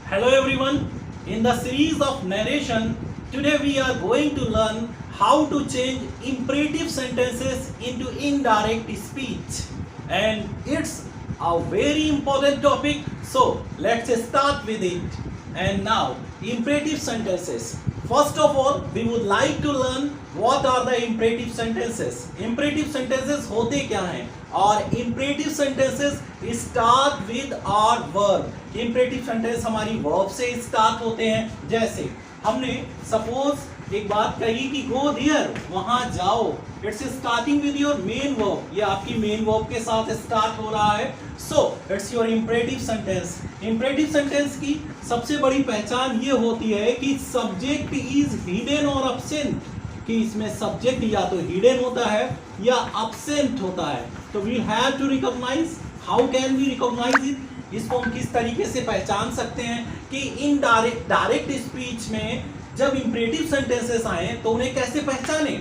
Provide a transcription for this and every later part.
Hello everyone. In the series of narration, today we are going to learn how to change imperative sentences into indirect speech. And it's a very important topic. So let's start with it. And now, imperative sentences. First of all, we would like to learn what are the imperative sentences. Imperative sentences होते क्या हैं? और imperative sentences start with our verb. Imperative sentence हमारी verb से start होते हैं. जैसे हमने suppose एक बात कही कि go there, वहां जाओ. It's starting with your main verb. ये आपकी main verb के साथ start हो रहा है. So it's your imperative sentence. Imperative sentence की सबसे बड़ी पहचान ये होती है कि subject is hidden or absent. कि इसमें सब्जेक्ट या तो हिडन होता है या absent होता है. तो we have to recognize. How can we recognize it? इसको हम किस तरीके से पहचान सकते हैं कि इनडायरेक्ट डायरेक्ट स्पीच में जब इंपरेटिव सेंटेंसेस आए तो उन्हें कैसे पहचाने.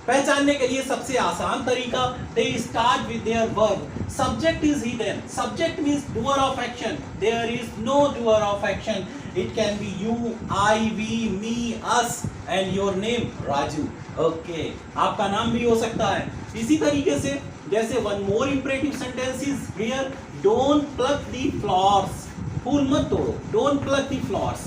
पहचानने के लिए सबसे आसान तरीका, they start with their verb. Subject is hidden. Subject means doer of action. There is no doer of action. It can be you, I, we, me, us and your name Raju. Okay. आपका नाम भी हो सकता है. इसी तरीके से जैसे one more imperative sentence is here. Don't pluck the flowers. फूल मत तोड़ो. Don't pluck the flowers.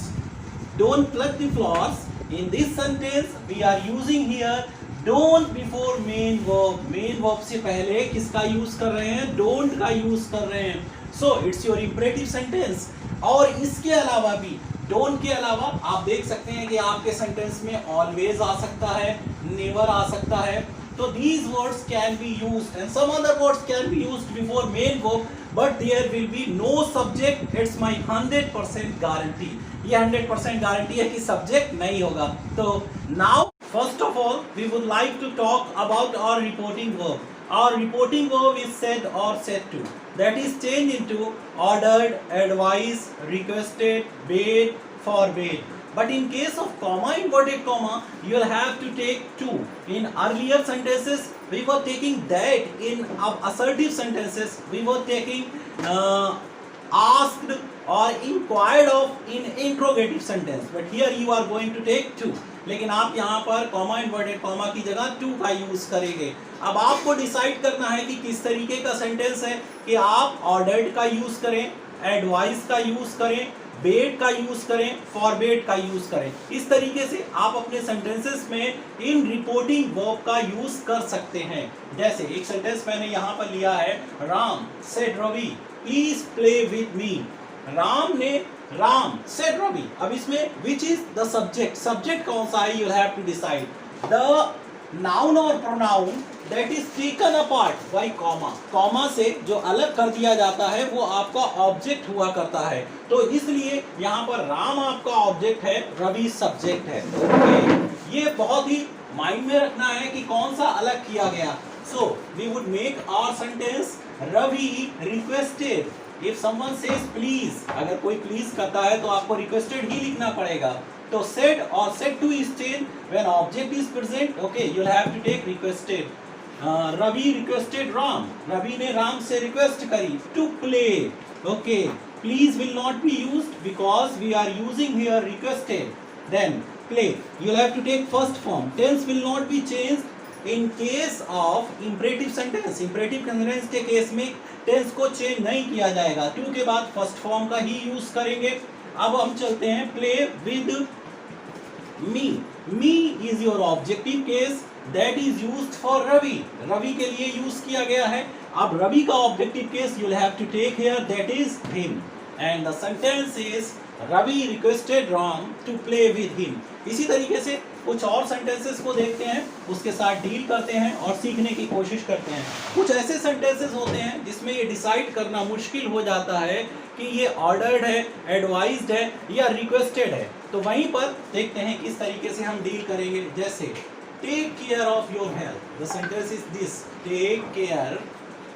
Don't pluck the flowers. In this sentence we are using here don't before main verb. Main verb से पहले किसका use कर रहे हैं? Don't का use कर रहे हैं. So it's your imperative sentence. और इसके अलावा भी don't के अलावा आप देख सकते हैं कि आपके सेंटेंस में always आ सकता है, never आ सकता है. So these words can be used and some other words can be used before main verb, but there will be no subject. It's my 100% guarantee. ये 100% गारंटी है कि सब्जेक्ट नहीं होगा. तो now first of all we would like to talk about our reporting verb. Our reporting verb is said or said to. That is changed into ordered, advised, requested, bade, forbade. But in case of comma, inverted comma, you will have to take two. In earlier sentences, we were taking that. In assertive sentences, we were taking asked or inquired of in interrogative sentence. But here you are going to take two. लेकिन आप यहाँ पर comma inverted comma की जगह to का use करेंगे. अब आपको डिसाइड करना है कि किस तरीके का सेंटेंस है कि आप ऑर्डर्ड का यूज करें, एडवाइस का यूज करें, बेड का यूज करें, फॉरबेड का यूज करें. इस तरीके से आप अपने सेंटेंसेस में इन रिपोर्टिंग वर्ब का यूज कर सकते हैं. जैसे एक सेंटेंस मैंने यहाँ पर लिया है, Ram said Ravi please play with me. Ram said Ravi. अब इसमें which is the subject? Subject कौन सा है? You have to decide. The noun और pronoun that is taken apart by comma. Comma से जो अलग कर दिया जाता है वो आपका ऑब्जेक्ट हुआ करता है. तो इसलिए यहाँ पर राम आपका ऑब्जेक्ट है, रवि सब्जेक्ट है. ओके, ये बहुत ही माइंड में रखना है कि कौन सा अलग किया गया. So we would make our sentence Ravi requested. If someone says please, अगर कोई प्लीज करता है तो आपको रिक्वेस्टेड ही लिखना पड़ेगा. तो said और said to is changed when object is present. Okay, you'll have to take requested. Ravi requested Ram. Ravi ने राम से रिक्वेस्ट करी to play. Okay, please will not be used because we are using here requested. Then play. You'll have to take first form. Tense will not be changed. In case of imperative sentence, imperative sentence के case में tense को change नहीं किया जाएगा. To के बाद first form का ही use करेंगे. अब हम चलते हैं play with me. Me is your objective case that is used for Ravi. Ravi के लिए यूज किया गया है. अब रवि का objective case you will have to take here that is him and the sentence is Ravi requested Ram to play with him. इसी तरीके से कुछ और सेंटेंसेस को देखते हैं, उसके साथ डील करते हैं और सीखने की कोशिश करते हैं. कुछ ऐसे सेंटेंसेस होते हैं जिसमें ये डिसाइड करना मुश्किल हो जाता है कि ये ऑर्डर्ड है, एडवाइज्ड है या रिक्वेस्टेड है. तो वहीं पर देखते हैं किस तरीके से हम डील करेंगे. जैसे take care of your health. The sentence is this, take care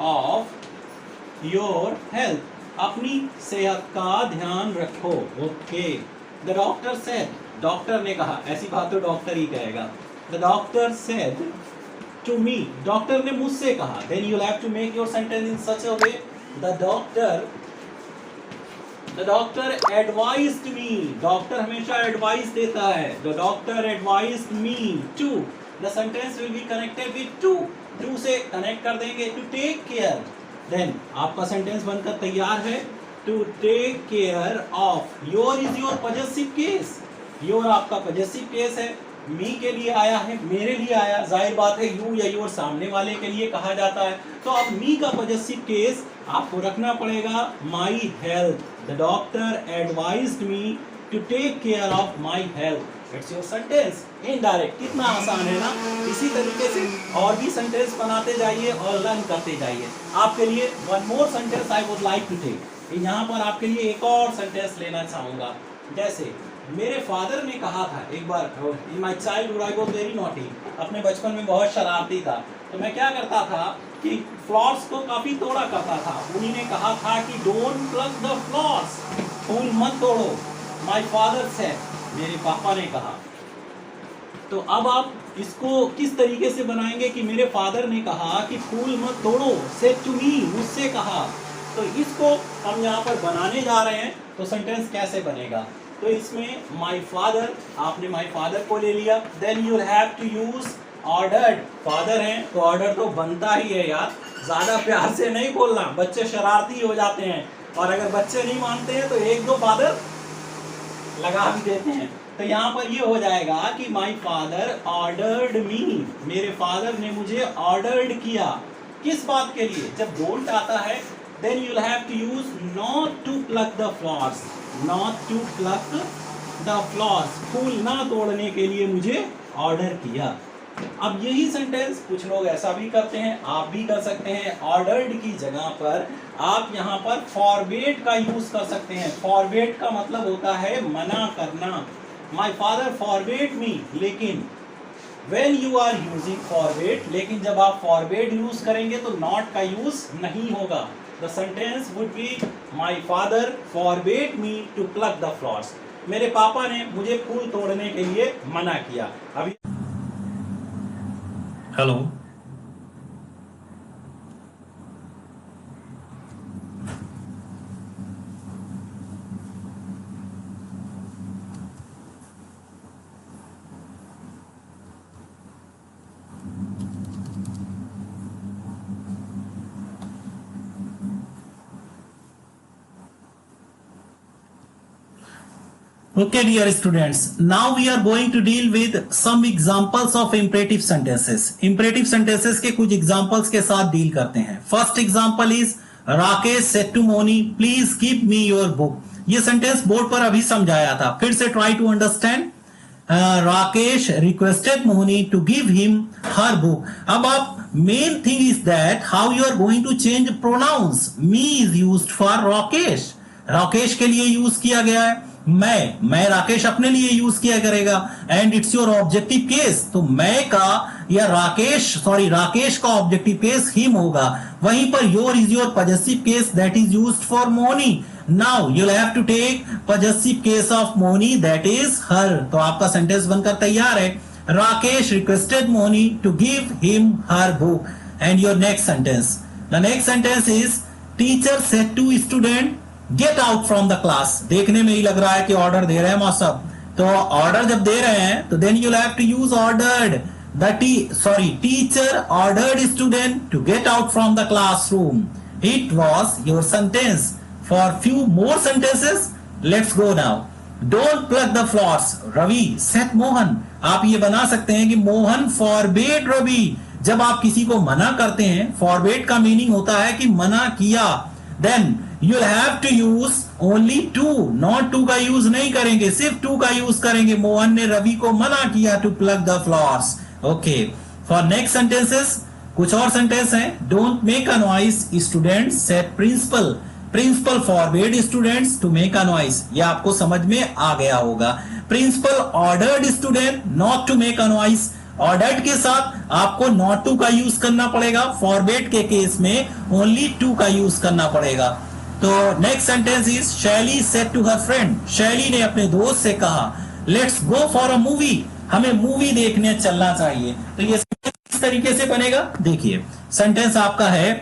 of your health. अपनी सेहत का ध्यान रखो. Okay. The doctor said. Doctor ने कहा. ऐसी बात तो डॉक्टर ही कहेगा. The doctor said to me. Doctor ने मुझसे कहा. Then you have to make your sentence in such a way. The doctor the doctor advised me, doctor हमेशा एडवाइस देता है, the doctor advised me to, the sentence will be connected with to से connect कर देंगे, to take care, then आपका sentence बनकर तैयार है, to take care of. Your is your possessive case, your आपका पॉजेसिव केस है, मी के लिए आया है, मेरे लिए आया, जाहिर बात है यू या योर सामने वाले के लिए कहा जाता है, तो अब मी का पॉजेसिव केस आपको रखना पड़ेगा my health, the doctor advised me to take care of my health. It's your sentence indirect, कितना आसान है ना। इसी तरीके से और भी सेंटेंस बनाते जाइए और लर्न करते जाइए। आपके लिए one more sentence I would like to take, यहाँ पर आपके लिए एक और सेंटेंस लेना चाहूँगा। जैसे मेरे फादर ने कहा था एक बार, in my childhood I was very naughty, अपने बचपन में बहुत शरारती था, तो मैं क्या करता था कि फ्लावर्स को काफ़ी तोड़ा करता था। उन्हीं ने कहा था कि डोंट प्लग द फ्लावर्स, फूल मत तोड़ो। माई फादर से, मेरे पापा ने कहा। तो अब आप इसको किस तरीके से बनाएंगे कि मेरे फादर ने कहा कि फूल मत तोड़ो, से टू मी, मुझसे कहा। तो इसको हम यहाँ पर बनाने जा रहे हैं, तो सेंटेंस कैसे बनेगा? तो इसमें माई फादर, आपने माई फादर को ले लिया, then you have to use ordered, father हैं तो ऑर्डर तो बनता ही है यार, ज़्यादा प्यार से नहीं बोलना, बच्चे शरारती हो जाते हैं, और अगर बच्चे नहीं मानते हैं तो एक दो फादर लगा भी देते हैं। तो यहाँ पर ये हो जाएगा कि माई फादर ऑर्डर्ड मी, मेरे फादर ने मुझे ऑर्डर्ड किया। किस बात के लिए? जब डोंट आता है then you'll have to use not to pluck the flowers, not to pluck the flowers, फूल ना तोड़ने के लिए मुझे ऑर्डर किया। अब यही सेंटेंस कुछ लोग ऐसा भी करते हैं, आप भी कर सकते हैं। ऑर्डर्ड की जगह पर आप यहाँ पर फॉरबेड का यूज कर सकते हैं। फॉरबेड का मतलब होता है मना करना। माई फादर फॉरबेड मी, लेकिन when you are using forbade, लेकिन जब आप forbade यूज करेंगे तो not का यूज नहीं होगा। The sentence would be my father forbade me to pluck the flowers. मेरे पापा ने मुझे फूल तोड़ने के लिए मना किया। अभी hello, Okay dear students, now we are going to deal with some examples of imperative sentences. Imperative sentences के कुछ examples के साथ deal करते हैं। First example is Rakesh said to Moni, please give me your book. ये sentence board पर अभी समझाया था, फिर से try to understand. Rakesh requested Moni to give him her book. अब आप main thing is that how you are going to change pronouns. Me is used for Rakesh. Rakesh के लिए यूज किया गया है, मैं राकेश अपने लिए यूज किया करेगा, and it's your objective case, तो मैं का या राकेश का ऑब्जेक्टिव केस हिम होगा। वहीं पर your is your possessive case that is used for Moni. Now you have to take possessive case of Moni that is her. तो आपका सेंटेंस बनकर तैयार है, Rakesh requested Moni to give him her book. And your next sentence, the next sentence is teacher said to student get out from the class. देखने में ही लग रहा है कि ऑर्डर दे रहे हैं मास्टर, तो ऑर्डर जब दे रहे हैं तो then you have to use ordered. Teacher ordered student to get out from the classroom. It was your sentence. For few more sentences let's go now. Don't plug the flowers, Ravi said Mohan. आप ये बना सकते हैं कि Mohan forbade Ravi. जब आप किसी को मना करते हैं, फॉरबेड का मीनिंग होता है कि मना किया, then you'll have to use only to, not to का यूज नहीं करेंगे, सिर्फ to का यूज करेंगे। मोहन ने रवि को मना किया to pluck the flowers. Okay, for next sentences कुछ और सेंटेंस हैं। Don't make a noise, students said principal. Principal forbade students to make a noise. ये आपको समझ में आ गया होगा। Principal ordered student not to make a noise. Ordered के साथ आपको not to का यूज करना पड़ेगा, forbade के केस में only to का यूज करना पड़ेगा। तो नेक्स्ट सेंटेंस इज शैली सेड टू हर फ्रेंड। शैली ने अपने दोस्त से कहा let's go for a movie, हमें मूवी देखने चलना चाहिए। तो ये किस तरीके से बनेगा, देखिए सेंटेंस आपका है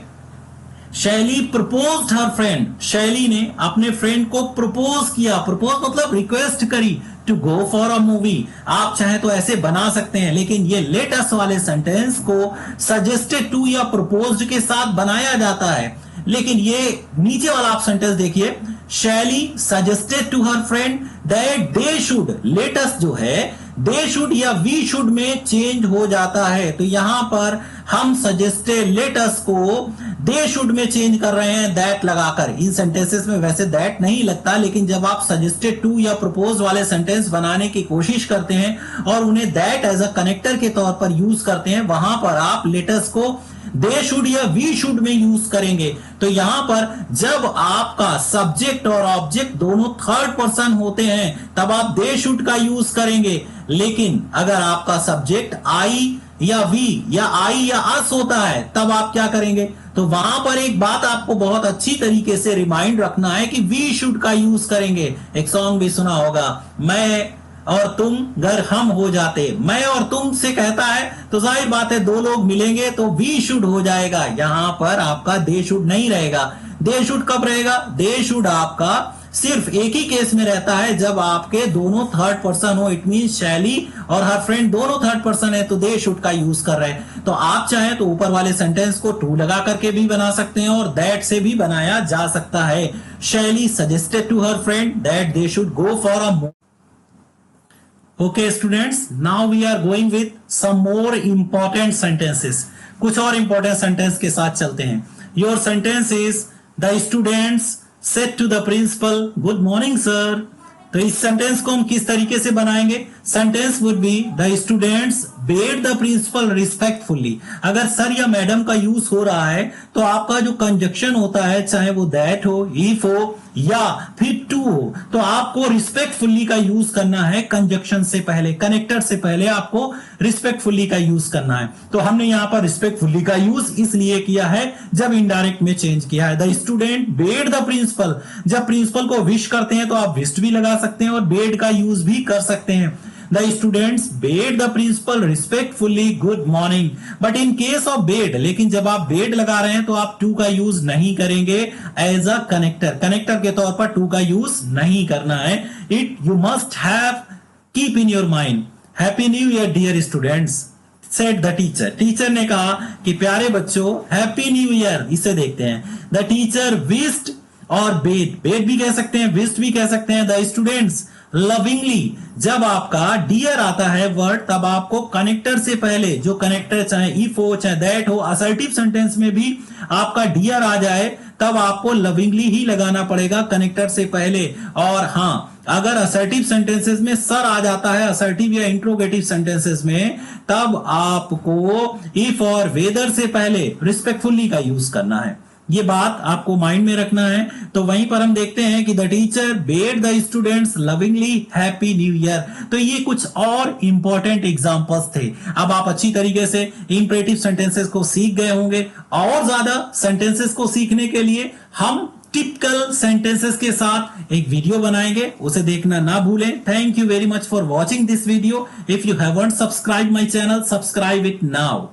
शैली प्रपोज्ड हर फ्रेंड, शैली ने अपने फ्रेंड को प्रपोज किया, प्रपोज मतलब रिक्वेस्ट करी, to go for a movie. आप चाहे तो ऐसे बना सकते हैं, लेकिन ये लेट अस वाले सेंटेंस को सजेस्टेड टू या प्रपोज्ड के साथ बनाया जाता है। लेकिन ये नीचे वाला आप सेंटेंस देखिए, Shelly suggested to her friend that they should, let's जो है दे शुड या वी शुड में चेंज हो जाता है। तो यहां पर हम सजेस्टेड लेटस को दे शुड में चेंज कर रहे हैं दैट लगाकर। इन सेंटेंसेस में वैसे दैट नहीं लगता, लेकिन जब आप सजेस्टेड टू या प्रपोज वाले सेंटेंस बनाने की कोशिश करते हैं और उन्हें दैट एज अ कनेक्टर के तौर पर यूज करते हैं, वहां पर आप लेटस को दे शुड या वी शुड में यूज करेंगे। तो यहां पर जब आपका सब्जेक्ट और ऑब्जेक्ट दोनों थर्ड पर्सन होते हैं तब आप दे शुड का यूज करेंगे। लेकिन अगर आपका सब्जेक्ट आई या वी या आई या अस होता है तब आप क्या करेंगे? तो वहां पर एक बात आपको बहुत अच्छी तरीके से रिमाइंड रखना है कि वी शुड का यूज करेंगे। एक सॉन्ग भी सुना होगा, मैं और तुम घर हम हो जाते, मैं और तुम से कहता है तो जाहिर बात है दो लोग मिलेंगे तो वी शुड हो जाएगा। यहां पर आपका दे शुड नहीं रहेगा। दे शुड कब रहेगा? दे शुड आपका सिर्फ एक ही केस में रहता है जब आपके दोनों थर्ड पर्सन हो। इट मीन शैली और हर फ्रेंड दोनों थर्ड पर्सन है तो दे शुड का यूज कर रहे हैं। तो आप चाहें तो ऊपर वाले सेंटेंस को टू लगा करके भी बना सकते हैं और दैट से भी बनाया जा सकता है। Shelly suggested to her friend that they should go for a movie. Okay students, now we are going with some more important sentences. कुछ और important sentence के साथ चलते हैं। Your sentence is the students said to the principal, good morning sir. तो इस sentence को हम किस तरीके से बनाएंगे? Sentence would be the students bade the principal respectfully. अगर सर या मैडम का यूज हो रहा है तो आपका जो कंजक्शन होता है, चाहे वो दैट हो, इफ हो या फिर टू हो, तो आपको रिस्पेक्टफुली का यूज करना है। कंजक्शन से पहले, कनेक्टर से पहले आपको रिस्पेक्टफुली का यूज करना है। तो हमने यहां पर रिस्पेक्टफुली का यूज इसलिए किया है जब इनडायरेक्ट में चेंज किया है। The student bade the principal, जब प्रिंसिपल को विश करते हैं तो आप विश्ड भी लगा सकते हैं और बेड का यूज भी कर सकते हैं। The students bade the principal respectfully good morning. But in case of bade, लेकिन जब आप bade लगा रहे हैं तो आप to का यूज नहीं करेंगे एज अ कनेक्टर। कनेक्टर के तौर पर to का यूज नहीं करना है। It you must have keep in your mind. Happy New Year dear students, said the teacher. Teacher ने कहा कि प्यारे बच्चों हैप्पी न्यू ईयर। इसे देखते हैं। The teacher wished और bade, bade भी कह सकते हैं, wished भी कह सकते हैं। The students लविंगली, जब आपका डियर आता है वर्ड तब आपको कनेक्टर से पहले, जो कनेक्टर चाहे इफ हो चाहे दैट हो, असर्टिव सेंटेंस में भी आपका डियर आ जाए तब आपको लविंगली ही लगाना पड़ेगा कनेक्टर से पहले। और हां, अगर असर्टिव सेंटेंसेस में सर आ जाता है, असर्टिव या इंट्रोगेटिव सेंटेंसेस में, तब आपको इफ और वेदर से पहले रिस्पेक्टफुली का यूज करना है। ये बात आपको माइंड में रखना है। तो वहीं पर हम देखते हैं कि the teacher bed the students lovingly happy new year. तो ये कुछ और इंपॉर्टेंट एग्जांपल्स थे। अब आप अच्छी तरीके से इंपरेटिव सेंटेंसेस को सीख गए होंगे। और ज्यादा सेंटेंसेस को सीखने के लिए हम टिपिकल सेंटेंसेस के साथ एक वीडियो बनाएंगे, उसे देखना ना भूलें। Thank you very much for watching this video. If you haven't subscribe my channel, subscribe it now.